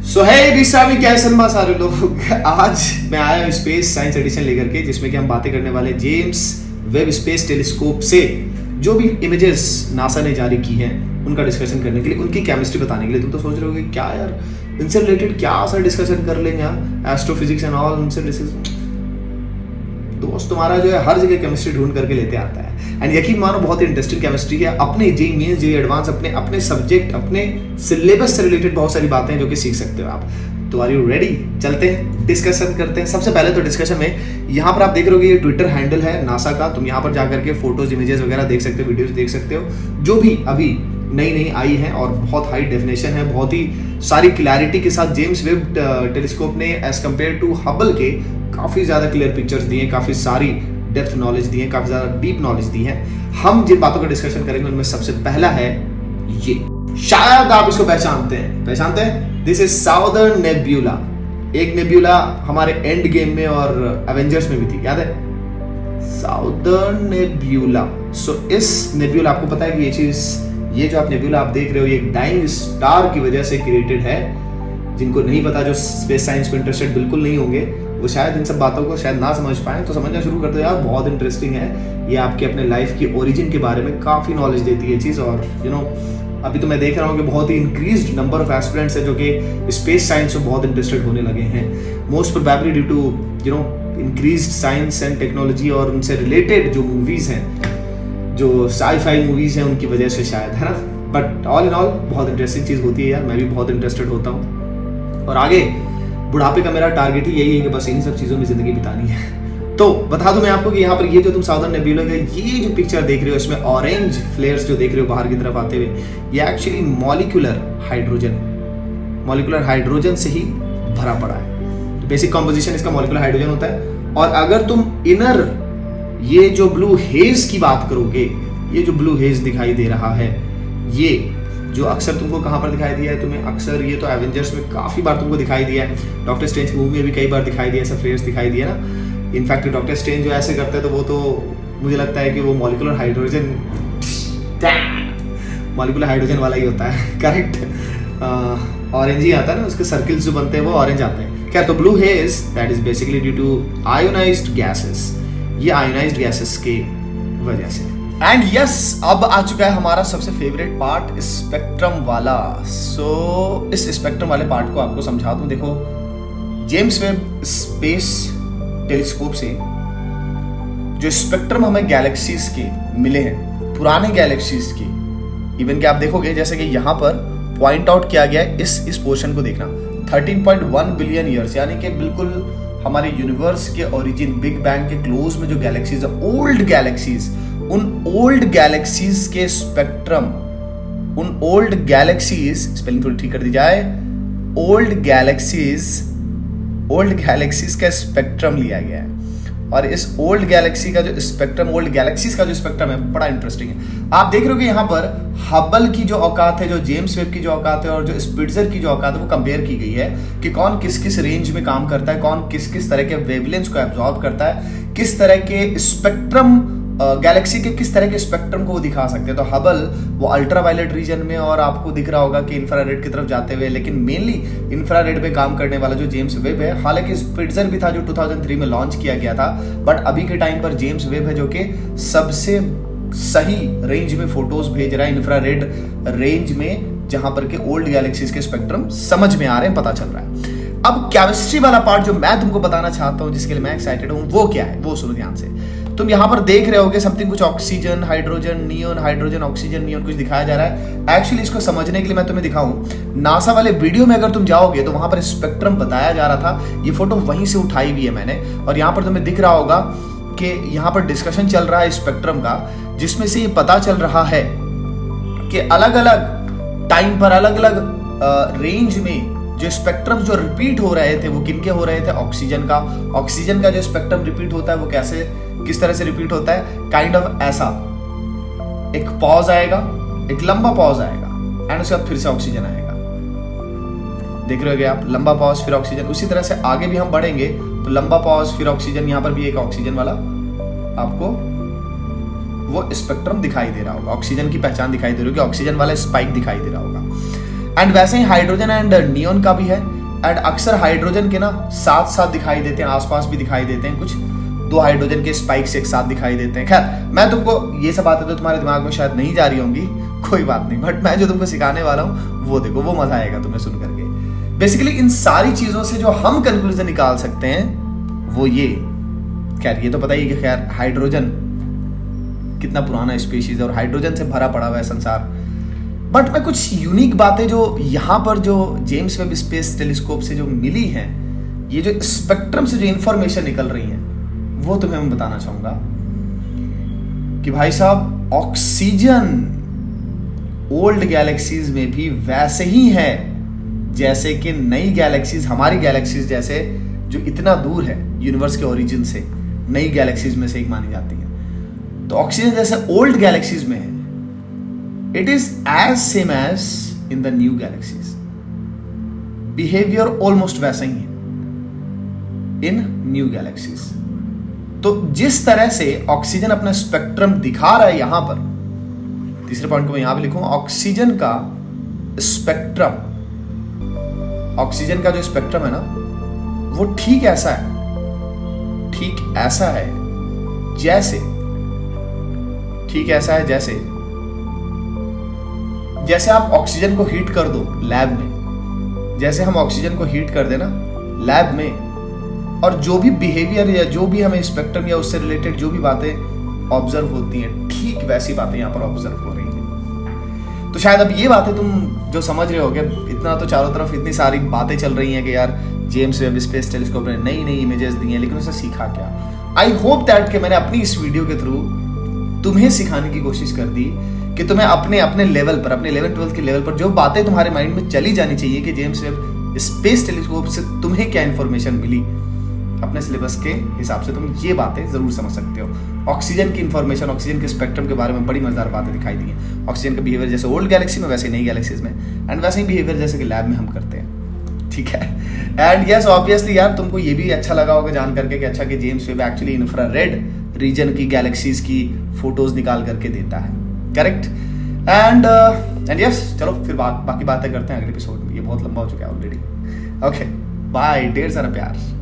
सो है बिसावी कैसन बा सारे लोग। आज मैं आया हूँ स्पेस साइंस एडिशन लेकर के, जिसमें कि हम बातें करने वाले जेम्स वेब स्पेस टेलीस्कोप से जो भी इमेजेस नासा ने जारी की हैं उनका डिस्कशन करने के लिए, उनकी केमिस्ट्री बताने के लिए। तुम तो सोच रहे होगे क्या यार इनसे रिलेटेड क्या सा डिस्कशन कर लेंगे यार, एस्ट्रोफिजिक्स एंड ऑल उनसे डिस्कशन। दोस्त तुम्हारा जो है हर जगह केमिस्ट्री ढूंढ करके लेते आता है, एंड यकीन मानो बहुत ही इंटरेस्टिंग केमिस्ट्री है। अपने जेई मेंस जेई एडवांस अपने सब्जेक्ट अपने सिलेबस से रिलेटेड बहुत सारी बातें हैं जो कि सीख सकते हो आप। तो आर यू रेडी? चलते हैं डिस्कशन करते हैं। सबसे पहले तो डिस्कशन में यहाँ पर आप देख रहे हो ये ट्विटर हैंडल है नासा का। तुम यहाँ पर जाकर के फोटोज इमेजेस वगैरह देख सकते हो, वीडियोज देख सकते हो जो भी अभी नई आई है, और बहुत हाई डेफिनेशन है, बहुत ही सारी क्लैरिटी के साथ जेम्स वेब टेलीस्कोप ने एज कम्पेयर टू हबल के काफ़ी ज़्यादा क्लियर पिक्चर्स दिए, काफ़ी सारी डेप्थ नॉलेज दी है, काफ़ी ज़्यादा डीप नॉलेज दी है। हम जिन बातों का डिस्कशन करेंगे उनमें सबसे पहला है ये, शायद आप इसको पहचानते हैं दिस इज साउदर्न नेब्यूला। एक नेब्यूला हमारे एंड गेम में और एवेंजर्स में भी थी, याद है? Southern nebula. सो इस नेब्यूला, आपको पता है कि ये जो आप नेब्यूला आप देख रहे हो, ये एक डाइंग स्टार की वजह से क्रिएटेड है। जिनको नहीं पता, जो स्पेस साइंस को इंटरेस्टेड बिल्कुल नहीं होंगे, वो शायद इन सब बातों को शायद ना समझ पाए, तो समझना शुरू कर दो यार, बहुत इंटरेस्टिंग है। ये आपके अपने लाइफ की ओरिजिन के बारे में काफ़ी नॉलेज देती है चीज़। और अभी तो मैं देख रहा हूँ कि बहुत ही इंक्रीज्ड नंबर ऑफ एस्पिरेंट्स है जो कि स्पेस साइंस में बहुत इंटरेस्टेड होने लगे हैं, most probably due to increased science and technology, और उनसे रिलेटेड जो मूवीज़ हैं, जो साई-फाई मूवीज़ हैं, उनकी वजह से शायद, है ना। बट ऑल इन ऑल बहुत इंटरेस्टिंग चीज़ होती है यार, मैं भी बहुत इंटरेस्टेड होता हूँ। और आगे बुढ़ापे का मेरा टारगेट ही यही है कि बस इन्हीं सब चीज़ों में ज़िंदगी बितानी है। तो बता दूं मैं आपको कि यहाँ पर ये जो तुम साउदर्न नेब्यूला का ये जो पिक्चर देख रहे हो, इसमें ऑरेंज फ्लेयर्स जो देख रहे हो बाहर की तरफ आते हुए, ये एक्चुअली मॉलिक्यूलर हाइड्रोजन से ही भरा पड़ा है। तो बेसिक कॉम्पोजिशन इसका मॉलिक्यूलर हाइड्रोजन होता है। और अगर तुम इनर ये जो ब्लू हेज की बात करोगे, ये जो ब्लू हेज दिखाई दे रहा है, ये जो अक्सर तुमको कहाँ पर दिखाई दिया है तुम्हें, अक्सर ये तो एवेंजर्स में काफ़ी बार तुमको दिखाई दिया है, डॉक्टर स्ट्रेंज की मूवी में भी कई बार दिखाई दिया, ऐसा फ्लेयर्स दिखाई दिया ना। इनफैक्ट डॉक्टर स्ट्रेंज जो ऐसे करते हैं तो वो तो मुझे लगता है कि वो मॉलिक्यूलर हाइड्रोजन वाला ही होता है, करेक्ट। ऑरेंज ही आता है ना, उसके सर्किल्स जो बनते हैं वो ऑरेंज आते हैं। क्या तो blue haze that is basically due to ionized gases, ये आयोनाइज्ड गैसेस के वजह से। एंड यस, अब आ चुका है हमारा सबसे फेवरेट पार्ट, स्पेक्ट्रम वाला। सो इस स्पेक्ट्रम वाले पार्ट को आपको समझा दूं। देखो, जेम्स वेब स्पेस टेलीस्कोप से जो स्पेक्ट्रम हमें गैलेक्सीज के मिले हैं, पुराने गैलेक्सीज के, इवन कि आप देखोगे जैसे कि यहाँ पर पॉइंट आउट किया गया है, इस पोर्शन को देखना, 13.1 बिलियन ईयर्स, यानी कि बिल्कुल हमारे यूनिवर्स के ओरिजिन, बिग बैंग के क्लोज में जो गैलेक्सीज है, ओल्ड गैलेक्सीज, उन ओल्ड गैलेक्सीज के स्पेक्ट्रम, उन ओल्ड गैलेक्सीज, स्पेलिंग थोड़ी ठीक कर दी जाए, ओल्ड गैलेक्सीज का स्पेक्ट्रम लिया गया है। और इस ओल्ड गैलेक्सी का जो स्पेक्ट्रम, ओल्ड गैलेक्सीज का जो स्पेक्ट्रम है, बड़ा इंटरेस्टिंग है। आप देख रहे हो कि यहाँ पर हबल की जो औकात है, जो जेम्स वेब की जो औकात है, और जो स्पिट्जर की जो औकात है, वो कंपेयर की गई है कि कौन किस किस रेंज में काम करता है, कौन किस किस तरह के वेवलेंथ को एब्जॉर्ब करता है, किस तरह के स्पेक्ट्रम, गैलेक्सी के किस तरह के स्पेक्ट्रम को वो दिखा सकते हैं। तो हबल वो अल्ट्रावायलेट रीजन में, और आपको दिख रहा होगा कि इंफ्रारेड की तरफ जाते हुए, लेकिन मेनली इंफ्रारेड में काम करने वाला जो जेम्स वेब है। हालांकि स्पिट्जर भी था जो 2003 में लॉन्च किया गया था, बट अभी के टाइम पर जेम्स वेब है जो कि सबसे सही रेंज में फोटोज भेज रहा है, इंफ्रारेड रेंज में, जहां पर के ओल्ड गैलेक्सीज के स्पेक्ट्रम समझ में आ रहे हैं, पता चल रहा है। अब केमिस्ट्री वाला पार्ट जो मैं तुमको बताना चाहता हूं, जिसके लिए मैं एक्साइटेड हूं, वो क्या है, वो सुनो ध्यान से। तुम यहाँ पर देख रहे होगे समथिंग, कुछ oxygen, hydrogen, neon, hydrogen, oxygen, neon कुछ दिखाया जा रहा है। एक्चुअली इसको समझने के लिए मैं तुम्हें दिखाऊं, नासा वाले वीडियो में अगर तुम जाओगे तो वहां पर स्पेक्ट्रम बताया जा रहा था। ये फोटो वहीं से उठाई हुई है मैंने, और यहाँ पर तुम्हें दिख रहा होगा कि यहाँ पर डिस्कशन चल रहा है स्पेक्ट्रम का, जिसमें से ये पता चल रहा है कि अलग अलग टाइम पर, अलग अलग रेंज में जो स्पेक्ट्रम जो रिपीट हो रहे थे, वो किनके हो रहे थे? ऑक्सीजन का जो स्पेक्ट्रम रिपीट होता है वो कैसे, किस तरह से रिपीट होता है? काइंड ऑफ ऐसा, एक पॉज आएगा, एक लंबा पॉज आएगा, एंड उसके बाद फिर से ऑक्सीजन आएगा। देख रहे होगे आप, लंबा पॉज फिर ऑक्सीजन। उसी तरह से आगे भी हम बढ़ेंगे तो लंबा पॉज फिर ऑक्सीजन, यहाँ पर भी एक ऑक्सीजन वाला आपको वो स्पेक्ट्रम दिखाई दे रहा होगा, ऑक्सीजन की पहचान दिखाई दे रही होगी, ऑक्सीजन वाला स्पाइक दिखाई दे रहा होगा। एंड वैसे ही हाइड्रोजन एंड नियोन का भी है। एंड अक्सर हाइड्रोजन के ना साथ साथ दिखाई देते हैं, आसपास भी दिखाई देते हैं, कुछ 2 हाइड्रोजन के स्पाइक्स एक साथ दिखाई देते हैं। खैर मैं तुमको ये सब बातें तो तुम्हारे दिमाग में शायद नहीं जा रही होंगी, कोई बात नहीं, बट मैं जो तुमको सिखाने वाला हूँ वो देखो, वो मजा आएगा तुम्हें सुन करके। बेसिकली इन सारी चीजों से जो हम कंक्लूजन निकाल सकते हैं वो ये, खैर ये तो पता ही कि खैर हाइड्रोजन कितना पुराना स्पीशीज है और हाइड्रोजन से भरा पड़ा हुआ है संसार। बट मैं कुछ यूनिक बातें जो यहाँ पर जो जेम्स वेब स्पेस टेलीस्कोप से जो मिली हैं, ये जो स्पेक्ट्रम से जो इंफॉर्मेशन निकल रही है वो तुम्हें मैं बताना चाहूंगा कि भाई साहब ऑक्सीजन ओल्ड गैलेक्सीज में भी वैसे ही है जैसे कि नई गैलेक्सीज, हमारी गैलेक्सीज जैसे जो इतना दूर है यूनिवर्स के ओरिजिन से, नई गैलेक्सीज में से एक मानी जाती है। तो ऑक्सीजन जैसे ओल्ड गैलेक्सीज में है, it is as same as in the new galaxies. Behaviour almost वैसा ही है इन न्यू गैलेक्सीज। तो जिस तरह से ऑक्सीजन अपना स्पेक्ट्रम दिखा रहा है यहां पर, तीसरे पॉइंट को मैं यहां पे लिखूं, ऑक्सीजन का स्पेक्ट्रम, ऑक्सीजन का जो स्पेक्ट्रम है ना वो ठीक ऐसा है जैसे आप ऑक्सीजन को हीट कर दो लैब में, जैसे हम ऑक्सीजन को हीट कर देना लैब में, और जो भी बिहेवियर या जो भी हमें स्पेक्ट्रम या उससे रिलेटेड जो भी बातें ऑब्जर्व होती हैं, ठीक वैसी बातें यहां पर ऑब्जर्व हो रही हैं। तो शायद अब ये बातें तुम जो समझ रहे होगे, इतना तो चारों तरफ इतनी सारी बातें चल रही हैं कि यार जेम्स वेब स्पेस टेलीस्कोप ने नई नई इमेजेस दी हैं, लेकिन उससे सीखा क्या? आई होप दैट कि मैंने अपनी इस वीडियो के थ्रू तुम्हें सिखाने की कोशिश कर दी कि तुम्हें अपने लेवल पर, अपने 11-12 के लेवल पर जो बातें तुम्हारे माइंड में चली जानी चाहिए कि जेम्स वेब स्पेस टेलीस्कोप से तुम्हें क्या इंफॉर्मेशन मिली, अपने सिलेबस के हिसाब से तुम ये बातें जरूर समझ सकते हो। ऑक्सीजन की इंफॉर्मेशन, ऑक्सीजन के स्पेक्ट्रम के बारे में बड़ी मजेदार बातें दिखाई दी हैं। ऑक्सीजन का बिहेवियर जैसे ओल्ड गैलेक्सी में वैसे नई गैलेक्सीज में, एंड वैसे ही बिहेवियर जैसे कि लैब में हम करते हैं, ठीक है। एंड यस ऑब्वियसली यार तुमको ये भी अच्छा लगा होगा जान करके कि अच्छा कि James Webb actually infrared reason की गैलेक्सीज की फोटोज निकाल करके देता है, करेक्ट। एंड यस चलो फिर बाकी बातें करते हैं अगले एपिसोड में, ये बहुत लंबा हो चुका है ऑलरेडी। ओके बाय, ढेर सारा प्यार।